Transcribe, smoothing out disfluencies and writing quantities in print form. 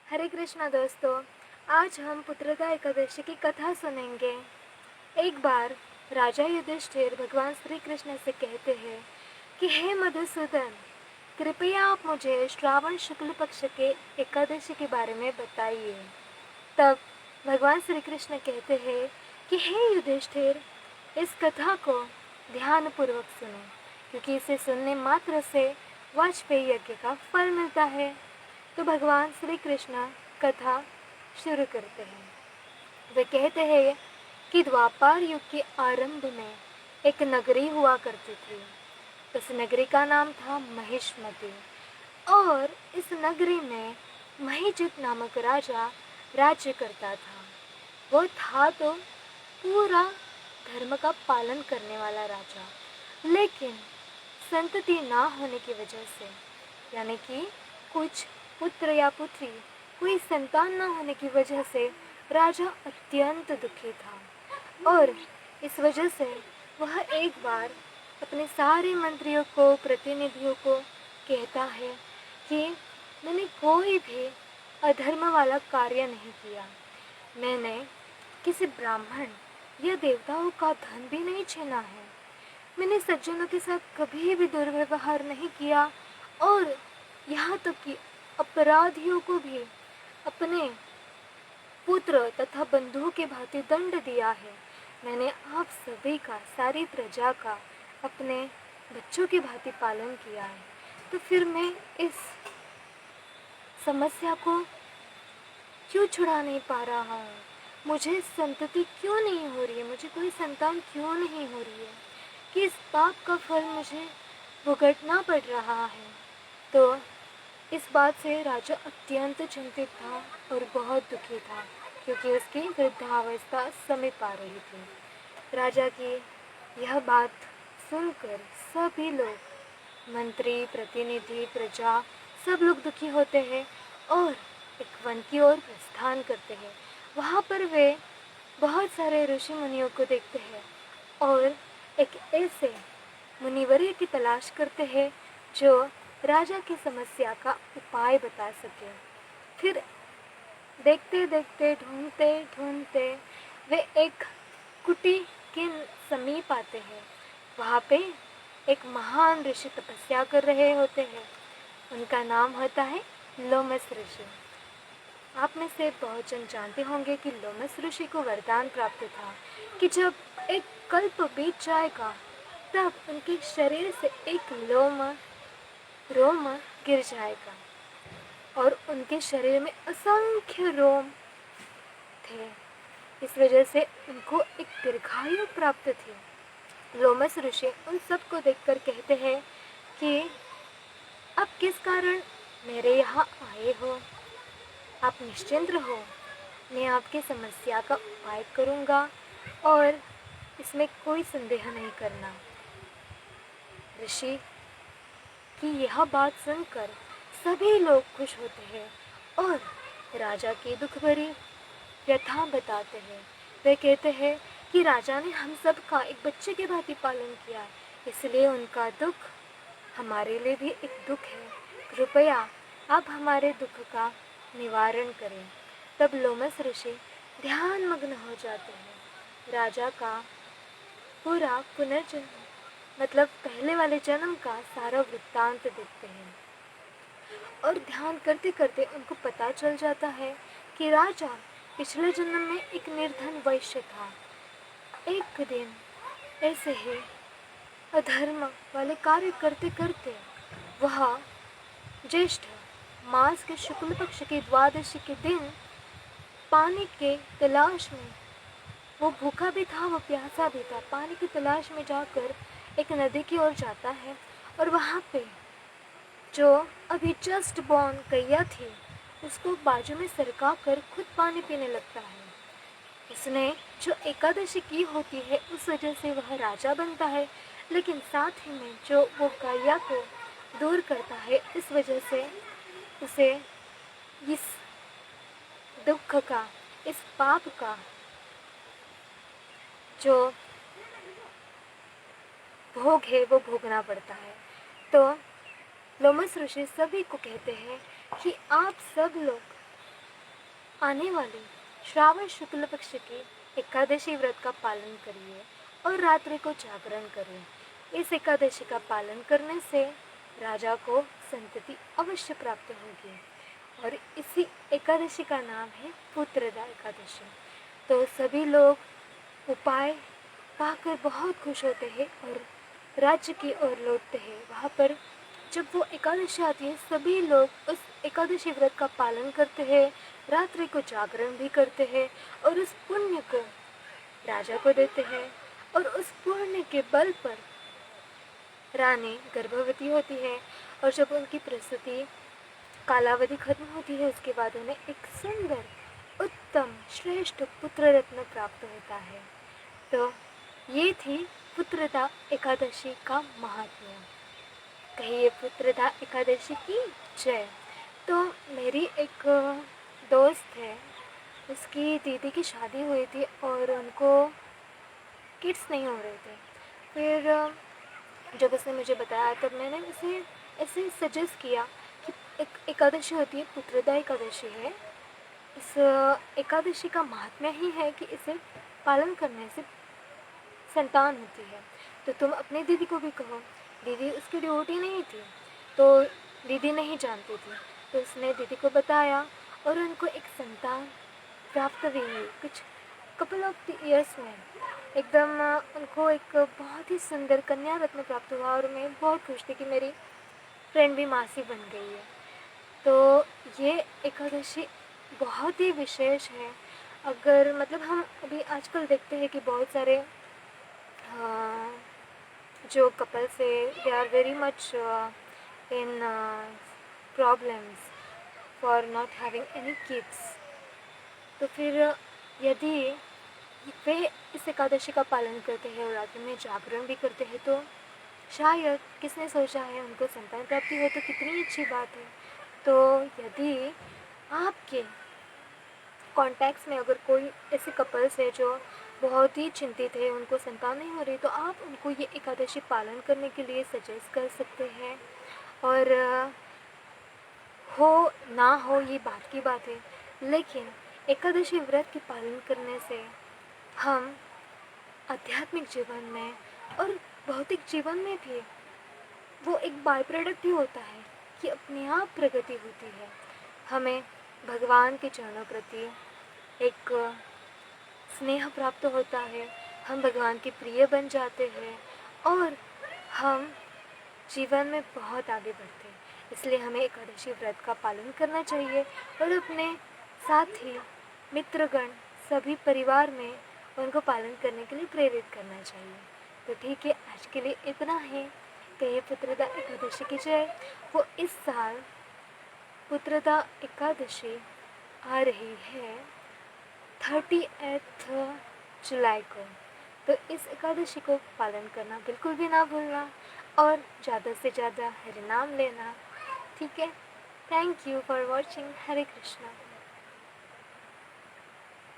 हरे कृष्णा दोस्तों। आज हम पुत्रदा एकादशी की कथा सुनेंगे। एक बार राजा युधिष्ठिर भगवान श्री कृष्ण से कहते हैं कि हे मधुसूदन, कृपया आप मुझे श्रावण शुक्ल पक्ष के एकादशी के बारे में बताइए। तब भगवान श्री कृष्ण कहते हैं कि हे युधिष्ठिर, इस कथा को ध्यानपूर्वक सुनो, क्योंकि इसे सुनने मात्र से वाजपेयी यज्ञ का फल मिलता है। तो भगवान श्री कृष्ण कथा शुरू करते हैं। वे कहते हैं कि द्वापर युग के आरंभ में एक नगरी हुआ करती थी। उस नगरी का नाम था महिष्मति, और इस नगरी में महिजित नामक राजा राज्य करता था। वो था तो पूरा धर्म का पालन करने वाला राजा, लेकिन संतति ना होने की वजह से, यानी कि कुछ पुत्र या पुत्री, कोई संतान न होने की वजह से राजा अत्यंत दुखी था। और इस वजह से वह एक बार अपने सारे मंत्रियों को, प्रतिनिधियों को कहता है कि मैंने कोई भी अधर्म वाला कार्य नहीं किया। मैंने किसी ब्राह्मण या देवताओं का धन भी नहीं छीना है। मैंने सज्जनों के साथ कभी भी दुर्व्यवहार नहीं किया, और यहाँ तक कि अपराधियों को भी अपने पुत्र तथा बंधुओं के भांति दंड दिया है। मैंने आप सभी का, सारी प्रजा का अपने बच्चों के भांति पालन किया है। तो फिर मैं इस समस्या को क्यों छुड़ा नहीं पा रहा हूँ? मुझे संतति क्यों नहीं हो रही है? मुझे कोई संतान क्यों नहीं हो रही है कि इस पाप का फल मुझे भुगतना पड़ रहा है? तो इस बात से राजा अत्यंत चिंतित था और बहुत दुखी था, क्योंकि उसकी वृद्धावस्था समीप आ रही थी। राजा की यह बात सुनकर सभी लोग, मंत्री, प्रतिनिधि, प्रजा, सब लोग दुखी होते हैं और एक वन की ओर प्रस्थान करते हैं। वहाँ पर वे बहुत सारे ऋषि मुनियों को देखते हैं और एक ऐसे मुनिवर्य की तलाश करते हैं जो राजा की समस्या का उपाय बता सके। फिर देखते देखते, ढूंढते ढूंढते वे एक कुटी के समीप आते हैं। वहाँ पे एक महान ऋषि तपस्या कर रहे होते हैं। उनका नाम होता है लोमस ऋषि। आप में से बहुत जन जानते होंगे कि लोमस ऋषि को वरदान प्राप्त था कि जब एक कल्प बीत जाएगा तब उनके शरीर से एक रोम गिर जाएगा, और उनके शरीर में असंख्य रोम थे। इस वजह से उनको एक दीर्घायु प्राप्त थी। लोमस ऋषि उन सबको देखकर कहते हैं कि आप किस कारण मेरे यहाँ आए हो? आप निश्चिंत रहो, मैं आपकी समस्या का उपाय करूँगा और इसमें कोई संदेह नहीं करना। ऋषि की यह बात सुनकर सभी लोग खुश होते हैं और राजा की दुख भरी व्यथा बताते हैं। वे कहते हैं कि राजा ने हम सब का एक बच्चे के भांति पालन किया, इसलिए उनका दुख हमारे लिए भी एक दुख है। कृपया आप हमारे दुख का निवारण करें। तब लोमस ऋषि ध्यान मग्न हो जाते हैं। राजा का पूरा पुनर्जन्म, मतलब पहले वाले जन्म का सारा वृत्तांत देखते हैं, और ध्यान करते करते उनको पता चल जाता है कि राजा पिछले जन्म में एक निर्धन वैश्य था। एक दिन ऐसे ही अधर्म वाले कार्य करते करते वह ज्येष्ठ मास के शुक्ल पक्ष की द्वादशी के दिन पानी के तलाश में, वो भूखा भी था, वो प्यासा भी था, पानी की तलाश में जाकर एक नदी की ओर जाता है, और वहाँ पे जो अभी जस्ट बॉर्न गैया थी उसको बाजू में सरका कर खुद पानी पीने लगता है। उसने जो एकादशी की होती है उस वजह से वह राजा बनता है, लेकिन साथ ही में जो वो गैया को दूर करता है, इस वजह से उसे इस दुख का, इस पाप का जो भोग है वो भोगना पड़ता है। तो लोमस ऋषि सभी को कहते हैं कि आप सब लोग आने वाले श्रावण शुक्ल पक्ष की एकादशी व्रत का पालन करिए और रात्रि को जागरण करें। इस एकादशी का पालन करने से राजा को संतति अवश्य प्राप्त होगी और इसी एकादशी का नाम है पुत्रदा एकादशी। तो सभी लोग उपाय पाकर बहुत खुश होते हैं और राज्य की ओर लौटते हैं। वहाँ पर जब वो एकादशी आती है सभी लोग उस एकादशी व्रत का पालन करते हैं, रात्रि को जागरण भी करते हैं और उस पुण्य को राजा को देते हैं और उस पुण्य के बल पर रानी गर्भवती होती है और जब उनकी प्रसूति कालावधि खत्म होती है उसके बाद उन्हें एक सुंदर उत्तम श्रेष्ठ पुत्र रत्न प्राप्त होता है। तो ये थी पुत्रदा एकादशी का महात्म्य। कहिए पुत्रदा एकादशी की जय। तो मेरी एक दोस्त है, उसकी दीदी की शादी हुई थी और उनको किड्स नहीं हो रहे थे। फिर जब उसने मुझे बताया तब मैंने उसे ऐसे सजेस्ट किया कि एक एकादशी होती है, पुत्रदा एकादशी है। इस एकादशी का महात्म्य ही है कि इसे पालन करने से संतान होती है। तो तुम अपनी दीदी को भी कहो। दीदी उसकी ड्यूटी नहीं थी तो दीदी नहीं जानती थी, तो उसने दीदी को बताया और उनको एक संतान प्राप्त भी हुई कुछ कपल ऑफ ईयर्स में। एकदम उनको एक बहुत ही सुंदर कन्या रत्न प्राप्त हुआ और मैं बहुत खुश थी कि मेरी फ्रेंड भी मासी बन गई है। तो ये एकादशी बहुत ही विशेष है। अगर मतलब हम अभी आजकल देखते हैं कि बहुत सारे जो कपल्स है they are very much in problems for not having any kids. तो फिर यदि वे इस एकादशी का पालन करते हैं और रात में जागरण भी करते हैं तो शायद किसने सोचा है उनको संतान प्राप्ति हो, तो कितनी अच्छी बात है। तो यदि आपके कॉन्टैक्ट्स में अगर कोई ऐसे कपल्स है जो बहुत ही चिंतित है, उनको संतान नहीं हो रही, तो आप उनको ये एकादशी पालन करने के लिए सजेस्ट कर सकते हैं। और हो ना हो ये बात की बात है, लेकिन एकादशी व्रत के पालन करने से हम आध्यात्मिक जीवन में और भौतिक जीवन में भी वो एक बाय प्रोडक्ट ही होता है कि अपने आप प्रगति होती है। हमें भगवान के चरणों प्रति एक स्नेह प्राप्त होता है, हम भगवान के प्रिय बन जाते हैं और हम जीवन में बहुत आगे बढ़ते हैं। इसलिए हमें एकादशी व्रत का पालन करना चाहिए और अपने साथी मित्रगण सभी परिवार में उनको पालन करने के लिए प्रेरित करना चाहिए। तो ठीक है, आज के लिए इतना ही। कहिए पुत्रदा एकादशी की जय। वो इस साल पुत्रदा एकादशी आ रही है 30 जुलाई को। तो इस एकादशी को पालन करना बिल्कुल भी ना भूलना और ज़्यादा से ज़्यादा हरि नाम लेना। ठीक है, thank you for watching. Hare Krishna.